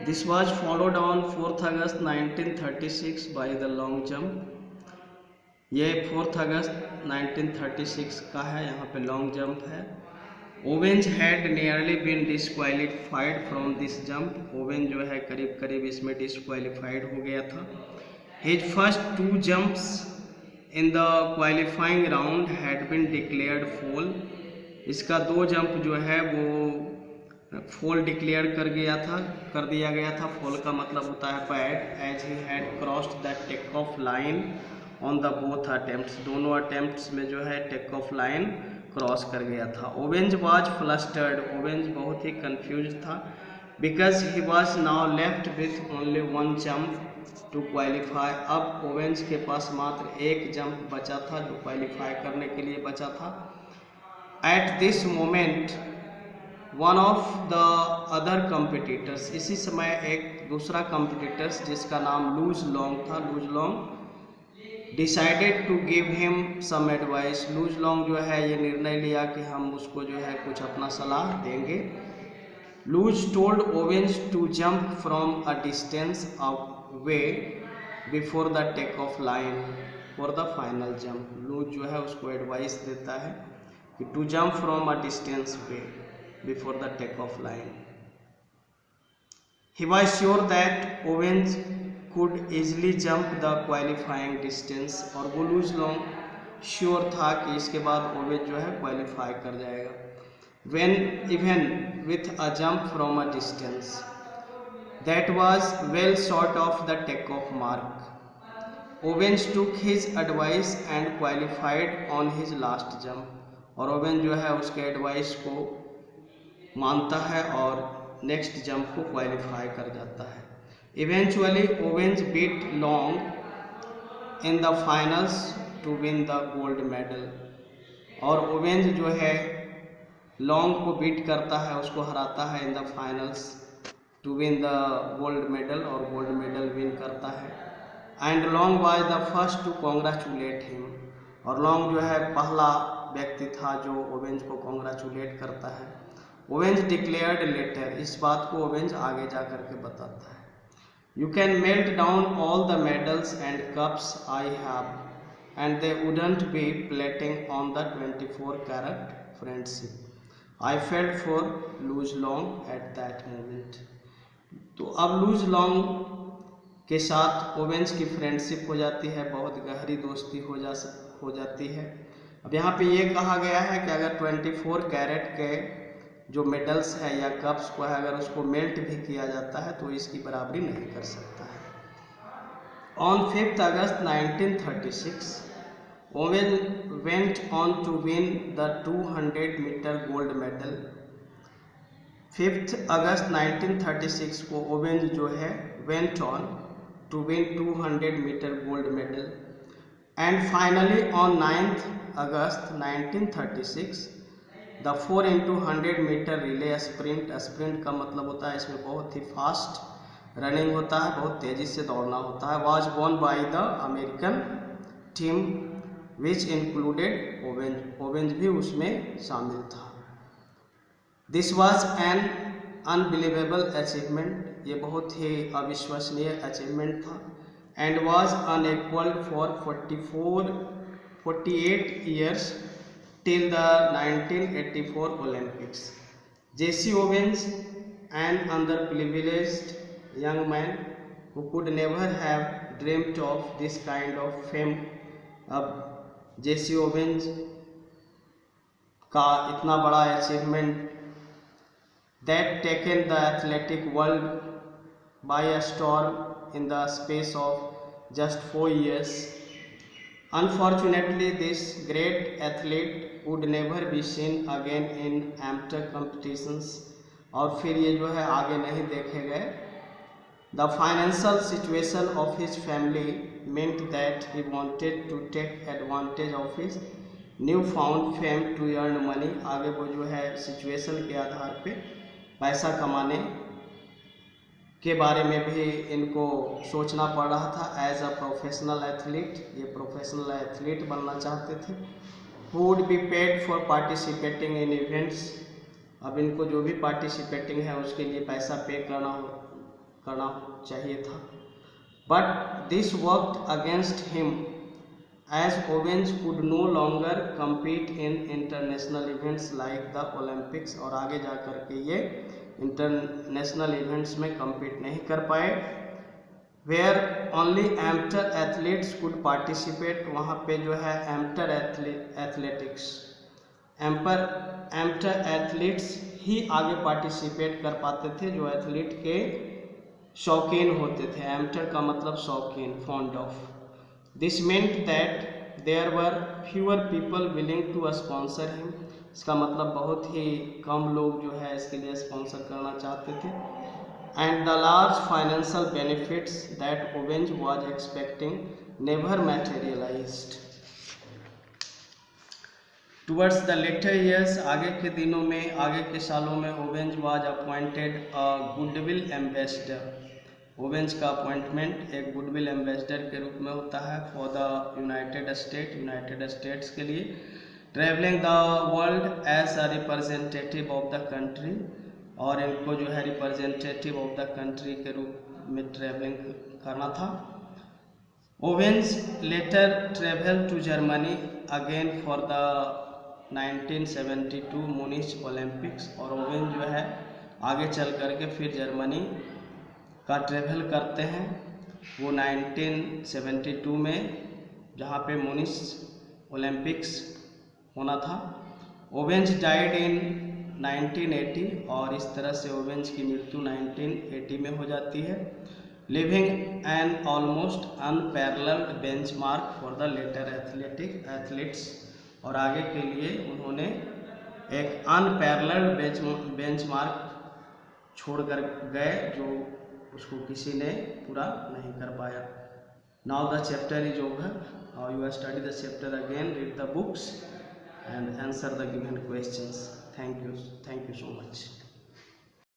This was followed on 4th August 1936 by the long jump। ये 4th अगस्त 1936 का है, यहाँ पे लॉन्ग जंप है। Owens had nearly been disqualified from this jump. Owens जो है करीब करीब इसमें डिस्क्वालीफाइड हो गया था। His first 2 jumps in the qualifying round had been declared foul. इसका 2 जंप जो है वो फॉल डिक्लेयर कर दिया गया था। फॉल का मतलब होता है bad, as he had crossed the take off line on the both attempts. दोनों अटेम्प्ट्स में जो है टेक ऑफ लाइन क्रॉस कर गया था। ओवेंज वाज फ्लस्टर्ड। ओवेंज बहुत ही कंफ्यूज था, because he was now left with only 1 jump to qualify. अब ओवेंज के पास मात्र 1 जंप बचा था जो क्वालिफाई करने के लिए बचा था। At this moment one of the other competitors, इसी समय एक दूसरा कम्पिटिटर्स जिसका नाम लूज लॉन्ग था, Luz Long decided to give him some advice. Luz Long जो है ये निर्णय लिया कि हम उसको जो है कुछ अपना सलाह देंगे। Luz told Owens to jump from a distance away before the take off line for the final jump. Luz जो है उसको एडवाइस देता है कि to jump from a distance way before the takeoff line. He was sure that Owens could easily jump the qualifying distance, और वो loose long sure था कि इसके बाद ओवेंज जो है क्वालिफाई कर जाएगा। When even with a jump from a distance that was well short of the takeoff mark, Owens took his advice and qualified on his last jump। और ओवेंज जो है उसके एडवाइस को मानता है और नेक्स्ट जंप को क्वालिफाई कर जाता है। Eventually Owens beat Long in the finals to win the gold medal. और ओवेंज जो है लॉन्ग को बीट करता है, उसको हराता है in the finals to win the gold medal, और गोल्ड मेडल विन करता है। And Long was the first to congratulate him. और लॉन्ग जो है पहला व्यक्ति था जो ओवेंज को कॉन्ग्रेचुलेट करता है। ओवेंज डिक्लेयर्ड लेटर, इस बात को ओवेंज आगे जा करके बताता है। You can melt down all the medals and cups I have and they wouldn't be plating on the 24 carat friendship I felt for Luz Long at that moment. तो अब लूज लॉन्ग के साथ ओवेंज की फ्रेंडशिप हो जाती है, बहुत गहरी दोस्ती हो जाती है। अब यहाँ पे ये कहा गया है कि अगर 24 कैरेट के जो मेडल्स है या कप्स को है, अगर उसको मेल्ट भी किया जाता है तो इसकी बराबरी नहीं कर सकता है। On 5th August 1936 Owen went on to win the 200 metre gold medal. 5th August 1936 को ओवेंज जो है went on to win 200 metre gold medal. And finally on 9th August 1936 the 4x100 metre relay sprint. Sprint का मतलब होता है इसमें बहुत ही fast running होता है, बहुत तेज़ी से दौड़ना होता है। Was won by the American team which included Owens. Owens भी उसमें शामिल था। This was an unbelievable achievement, ये बहुत ही अविश्वसनीय अचीवमेंट था। And was unequalled for 48 years till the 1984 Olympics. Jesse Owens, an underprivileged young man who could never have dreamt of this kind of fame, अब जेसी ओवेंज का इतना बड़ा achievement that taken the athletic world by a storm in the space of just 4 years. Unfortunately, this great athlete would never be seen again in amateur competitions, और फिर ये जो है आगे नहीं देखे गए। The financial situation of his family meant that he wanted to take advantage of his newfound fame to earn money। आगे वो जो है सिचुएशन के आधार पे पैसा कमाने के बारे में भी इनको सोचना पड़ रहा था। एज अ प्रोफेशनल एथलीट, ये प्रोफेशनल एथलीट बनना चाहते थे। who would be paid for participating in events। अब इनको जो भी पार्टिसिपेटिंग है उसके लिए पैसा पे करना चाहिए था, but this worked against him as Owens could no longer compete in international events like the Olympics, और आगे जा कर के ये इंटरनेशनल इवेंट्स में compete नहीं कर पाए, where only amateur athletes could participate, वहाँ पे जो है amateur athletics amateur athletes ही आगे पार्टिसिपेट कर पाते थे, जो एथलीट के शौकीन होते थे। amateur का मतलब शौकीन, fond of। This meant that there were fewer people willing to sponsor him, इसका मतलब बहुत ही कम लोग जो है इसके लिए स्पॉन्सर करना चाहते थे। And the large financial benefits that Owens was expecting never materialized. Towards the later years, आगे के दिनों में, आगे के सालों में Owens was appointed a goodwill ambassador। Owens का अपॉइंटमेंट एक गुडविल एम्बेसडर के रूप में होता है फॉर द यूनाइटेड स्टेट्स के लिए, travelling the world as a representative of the country, और इनको जो है रिप्रेजेंटेटिव ऑफ द कंट्री के रूप में ट्रैवलिंग करना था। Owens later travel to Germany again for the 1972 Munich Olympics, और ओवेंस जो है आगे चल करके फिर जर्मनी का ट्रेवल करते हैं, वो 1972 में जहाँ पे म्यूनिच ओलंपिक्स होना था। ओवेंस डाइड इन 1980, और इस तरह से ओवेंस की मृत्यु 1980 में हो जाती है, living an almost unparalleled benchmark for the later athletes, और आगे के लिए उन्होंने एक अनपैरेलल्ड बेंचमार्क छोड़कर गए जो उसको किसी ने पूरा नहीं कर पाया। Now the chapter is over, now you study the chapter again, read the books and answer the given questions. Thank you so much.